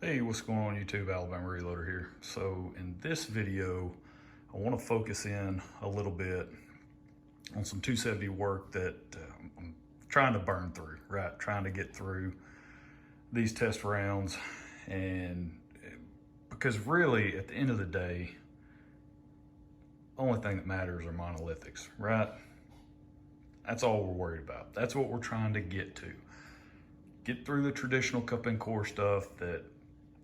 Hey, what's going on YouTube? Alabama Reloader here. So in this video, I want to focus in a little bit on some 270 work that I'm trying to burn through, right? Trying to get through these test rounds. And because really at the end of the day, the only thing that matters are monolithics, right? That's all we're worried about. That's what we're trying to get to. Get through the traditional cup and core stuff that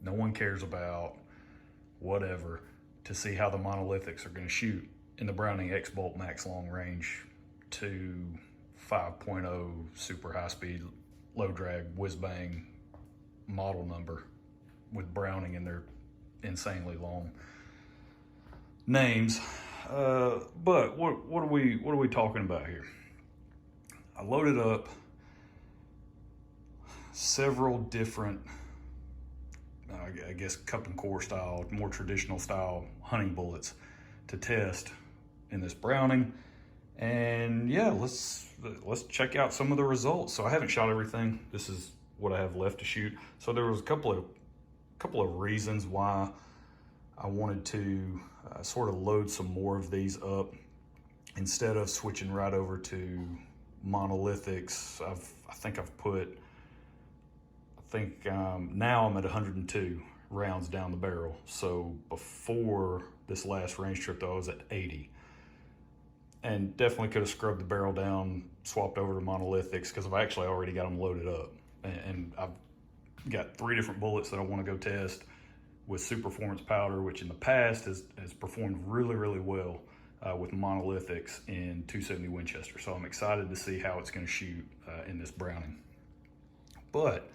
no one cares about, whatever, to see how the monolithics are going to shoot in the Browning X-Bolt Max Long Range to 5.0 super high speed, low drag, whiz bang model number with Browning and their insanely long names. But what are we talking about here? I loaded up several different I guess cup and core style, more traditional style hunting bullets to test in this Browning. And yeah, let's check out some of the results. So I haven't shot everything. This is what I have left to shoot. So there was a couple of reasons why I wanted to sort of load some more of these up instead of switching right over to monolithics. I think now I'm at 102 rounds down the barrel. So before this last range trip though, I was at 80. And definitely could have scrubbed the barrel down, swapped over to monolithics because I've actually already got them loaded up. And I've got 3 different bullets that I want to go test with super performance powder, which in the past has performed really, really well with monolithics in 270 Winchester. So I'm excited to see how it's going to shoot in this Browning. But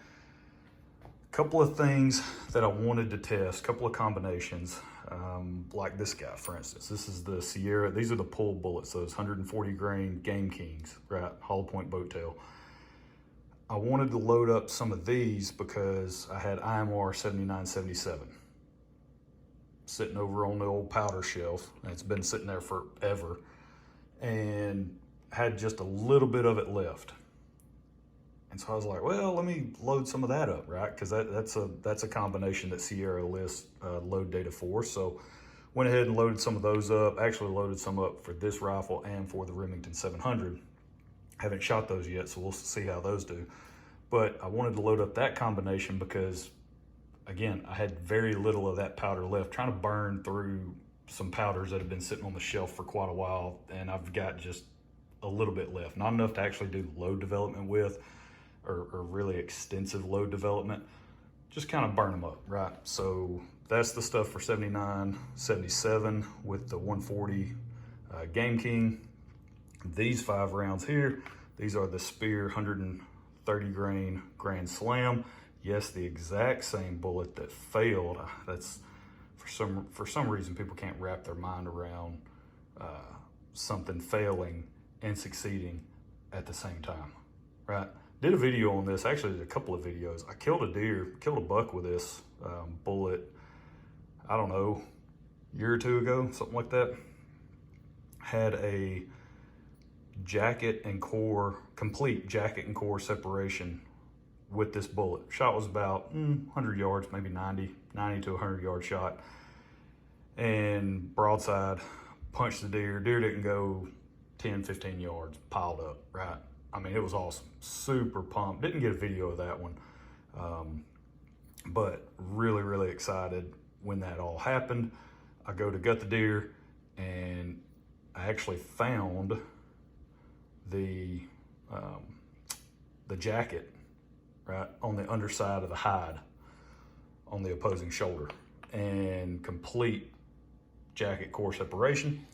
couple of things that I wanted to test, couple of combinations, like this guy, for instance. This is the Sierra. These are the pull bullets, those 140 grain Game Kings, right? Hollow point boat tail. I wanted to load up some of these because I had IMR 7977 sitting over on the old powder shelf, and it's been sitting there forever, and had just a little bit of it left. And so I was like, well, let me load some of that up, right? Because that's a combination that Sierra lists load data for. So went ahead and loaded some of those up. Actually loaded some up for this rifle and for the Remington 700. Haven't shot those yet, so we'll see how those do. But I wanted to load up that combination because, again, I had very little of that powder left. Trying to burn through some powders that have been sitting on the shelf for quite a while, and I've got just a little bit left. Not enough to actually do load development with, or really extensive load development, just kind of burn them up, right? So that's the stuff for 79, 77 with the 140 Game King. These 5 rounds here, these are the Spear 130 grain Grand Slam. Yes, the exact same bullet that failed. That's for some reason people can't wrap their mind around something failing and succeeding at the same time, right? Did a video on this, actually did a couple of videos. I killed a buck with this bullet, I don't know, a year or 2 ago, something like that. Had a jacket and core, complete jacket and core separation with this bullet. Shot was about 100 yards, maybe 90 to 100 yard shot. And broadside, punched the deer. Deer didn't go 10, 15 yards, piled up, right? I mean, it was awesome. Super pumped. Didn't get a video of that one. But really, really excited when that all happened. I go to gut the deer, and I actually found the jacket, right, on the underside of the hide on the opposing shoulder, and complete jacket core separation,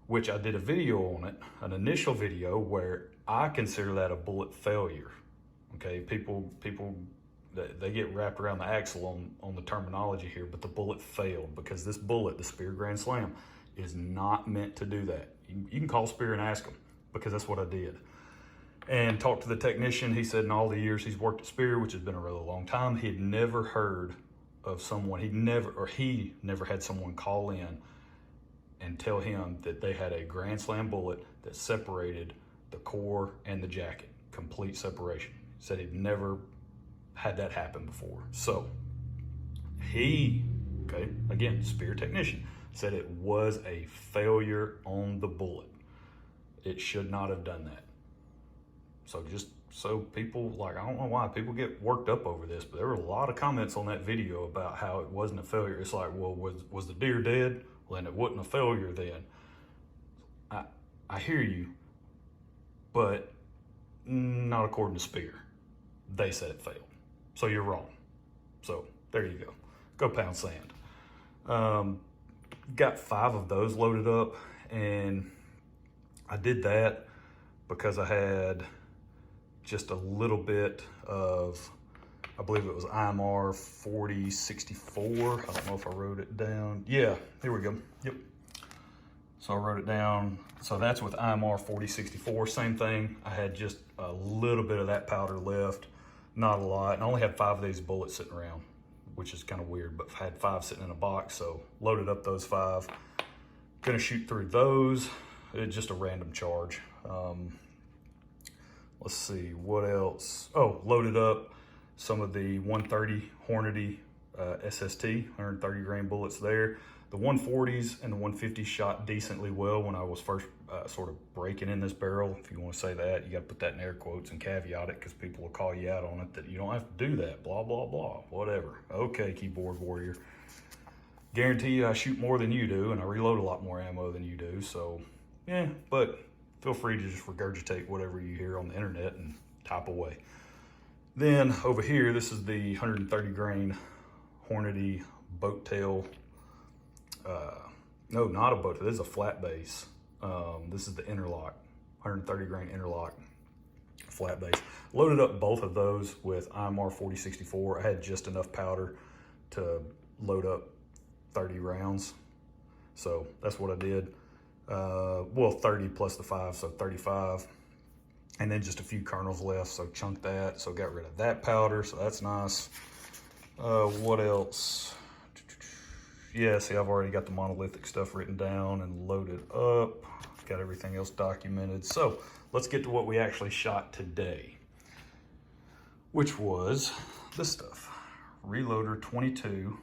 which I did a video on it, an initial video where I consider that a bullet failure. Okay, people they get wrapped around the axle on the terminology here, but the bullet failed because this bullet, the Spear Grand Slam, is not meant to do that. You can call Spear and ask them, because that's what I did. And talked to the technician. He said in all the years he's worked at Spear, which has been a really long time, he had never heard of someone, he never had someone call in and tell him that they had a Grand Slam bullet that separated the core and the jacket, complete separation. He said he'd never had that happen before. So He, okay, again, spear technician, said it was a failure on the bullet. It should not have done that. So just so people, like, I don't know why people get worked up over this, but there were a lot of comments on that video about how it wasn't a failure. It's like, well, was the deer dead? Well, then it wasn't a failure then. I hear you, but not according to Spear. They said it failed. So you're wrong. So there you go. Go pound sand. Got 5 of those loaded up, and I did that because I had just a little bit of, I believe it was IMR 4064. I don't know if I wrote it down. Yeah, here we go. Yep. So I wrote it down. So that's with IMR 4064, same thing. I had just a little bit of that powder left, not a lot. And I only had 5 of these bullets sitting around, which is kind of weird, but I had 5 sitting in a box, so loaded up those 5. Gonna shoot through those. It's just a random charge. Let's see, what else? Oh, loaded up some of the 130 Hornady SST, 130 grain bullets there. The 140s and the 150s shot decently well when I was first sort of breaking in this barrel. If you want to say that, you got to put that in air quotes and caveat it, because people will call you out on it that you don't have to do that, blah, blah, blah, whatever. Okay, keyboard warrior. Guarantee you I shoot more than you do, and I reload a lot more ammo than you do, so yeah, but feel free to just regurgitate whatever you hear on the internet and type away. Then over here, this is the 130 grain Hornady boat tail. No, not a boat tail. This is a flat base. This is the interlock, 130 grain interlock flat base. Loaded up both of those with IMR 4064. I had just enough powder to load up 30 rounds. So that's what I did. Well, 30 plus the 5, so 35. And then just a few kernels left, so chunked that. So got rid of that powder, so that's nice. What else? Yeah, see, I've already got the monolithic stuff written down and loaded up. Got everything else documented. So let's get to what we actually shot today, which was this stuff. Reloader 22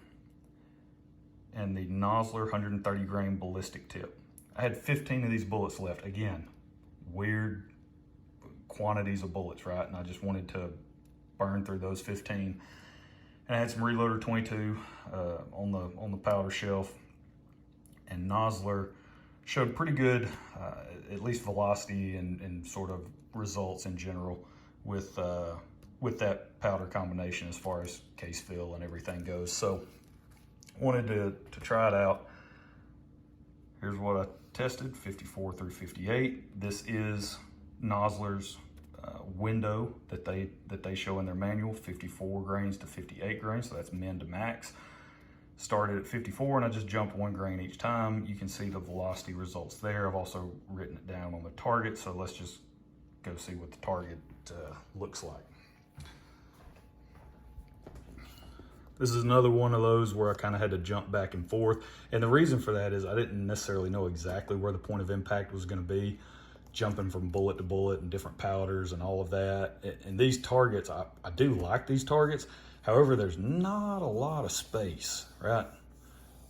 and the Nosler 130 grain ballistic tip. I had 15 of these bullets left. Again, weird quantities of bullets, right? And I just wanted to burn through those 15. And I had some Reloader 22 on the powder shelf. And Nosler showed pretty good, at least velocity and sort of results in general with that powder combination as far as case fill and everything goes. So wanted to try it out. Here's what I tested, 54 through 58. This is Nosler's window that they show in their manual, 54 grains to 58 grains, so that's min to max. Started at 54 and I just jumped 1 grain each time. You can see the velocity results there. I've also written it down on the target, so let's just go see what the target looks like. This is another one of those where I kind of had to jump back and forth. And the reason for that is I didn't necessarily know exactly where the point of impact was going to be, jumping from bullet to bullet and different powders and all of that. And these targets, I do like these targets. However, there's not a lot of space, right,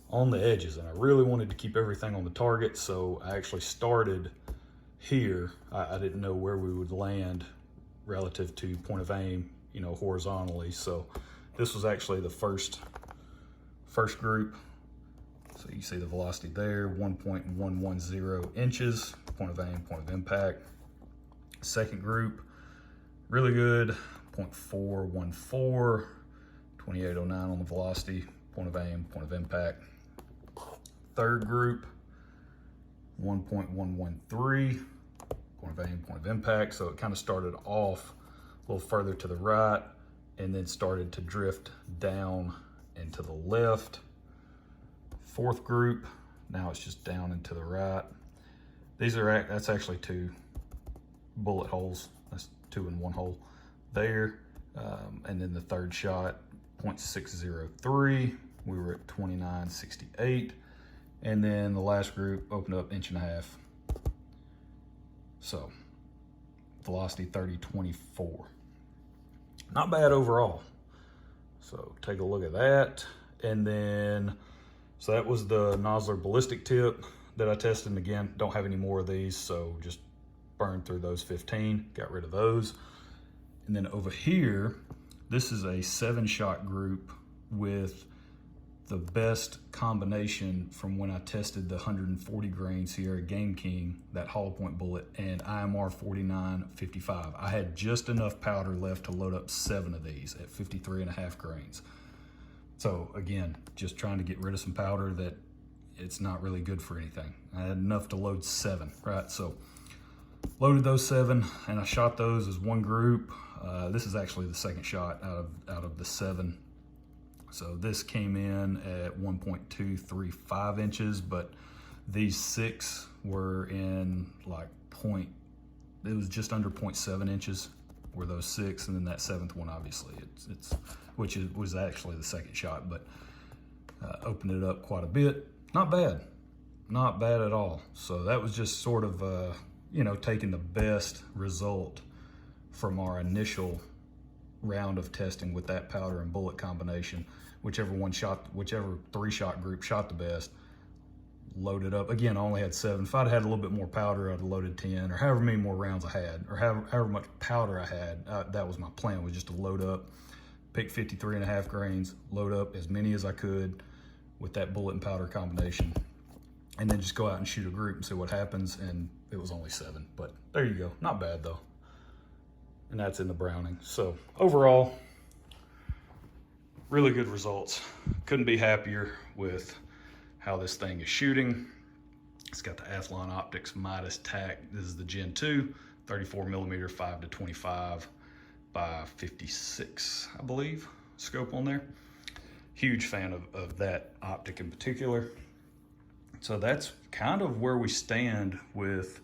on the edges. And I really wanted to keep everything on the target. So I actually started here. I didn't know where we would land relative to point of aim, you know, horizontally. So this was actually the first group. So you see the velocity there, 1.110 inches, point of aim, point of impact. Second group, really good, 0.414, 2809 on the velocity, point of aim, point of impact. Third group, 1.113, point of aim, point of impact. So it kind of started off a little further to the right and then started to drift down and to the left. Fourth group, now it's just down and to the right. That's actually 2 bullet holes. That's 2 in 1 hole there. And then the third shot, 0.603. We were at 2968. And then the last group opened up 1.5 inches. So velocity 3024. Not bad overall. So take a look at that. And then, so that was the Nosler ballistic tip that I tested. And again, don't have any more of these, so just burned through those 15, got rid of those. And then over here, this is a 7-shot group with the best combination from when I tested the 140 grain Sierra Game King, that hollow point bullet, and IMR 4955. I had just enough powder left to load up 7 of these at 53.5 grains. So again, just trying to get rid of some powder that it's not really good for anything. I had enough to load 7, right? So loaded those 7 and I shot those as one group. This is actually the second shot out of the 7. So this came in at 1.235 inches, but these 6 were in like it was just under 0.7 inches were those 6, and then that 7th one, obviously, was actually the second shot, but opened it up quite a bit. Not bad at all. So that was just sort of, you know, taking the best result from our initial round of testing with that powder and bullet combination. Whichever 3-shot group shot the best, loaded up. Again, I only had 7. If I'd had a little bit more powder, I'd have loaded 10, or however many more rounds I had, or however much powder I had. That was my plan, was just to load up, pick 53.5 grains, load up as many as I could with that bullet and powder combination, and then just go out and shoot a group and see what happens. And it was only 7, but there you go. Not bad though. And that's in the Browning. So overall, really good results. Couldn't be happier with how this thing is shooting. It's got the Athlon Optics Midas TAC. This is the Gen 2, 34 millimeter, 5-25 by 56, I believe, scope on there. Huge fan of that optic in particular. So that's kind of where we stand with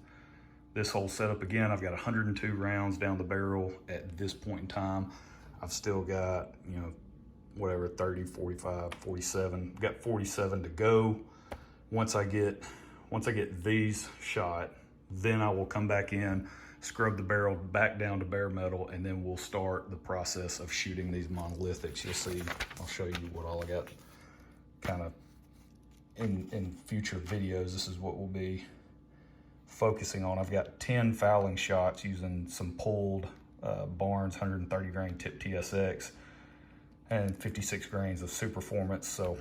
this whole setup. Again, I've got 102 rounds down the barrel at this point in time. I've still got, you know, whatever, 30, 45, 47. Got 47 to go. Once I get these shot, then I will come back in, scrub the barrel back down to bare metal, and then we'll start the process of shooting these monolithics. You'll see, I'll show you what all I got kind of in future videos. This is what we'll be focusing on. I've got 10 fouling shots using some pulled Barnes 130 grain tip TSX and 56 grains of Superformance. So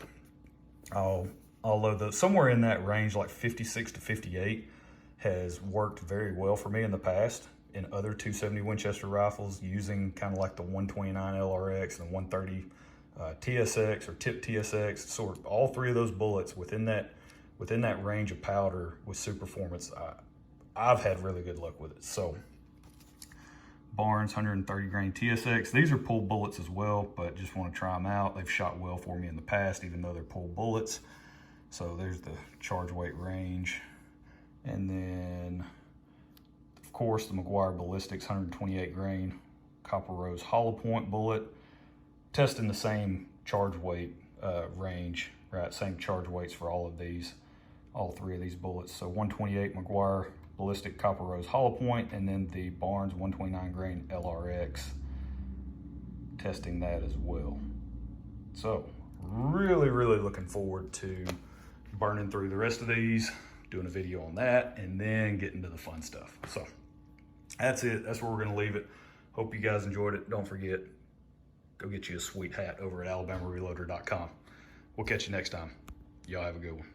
I'll load those somewhere in that range, like 56 to 58 has worked very well for me in the past in other 270 Winchester rifles, using kind of like the 129 LRX and 130 TSX or tip TSX. Sort of all 3 of those bullets within that range of powder with Superformance, I've had really good luck with it. So Barnes 130 grain TSX. These are pulled bullets as well, but just want to try them out. They've shot well for me in the past, even though they're pulled bullets. So there's the charge weight range. And then, of course, the Meguiar Ballistics 128 grain Copper Rose hollow point bullet. Testing the same charge weight range, right? Same charge weights for all 3 of these bullets. So 128 Meguiar Ballistic Copper Rose hollow point, and then the Barnes 129 grain LRX, testing that as well. So really looking forward to burning through the rest of these, doing a video on that, and then getting to the fun stuff. So that's it. That's where we're gonna leave it. Hope you guys enjoyed it. Don't forget, go get you a sweet hat over at alabamareloader.com. We'll catch you next time. Y'all have a good one.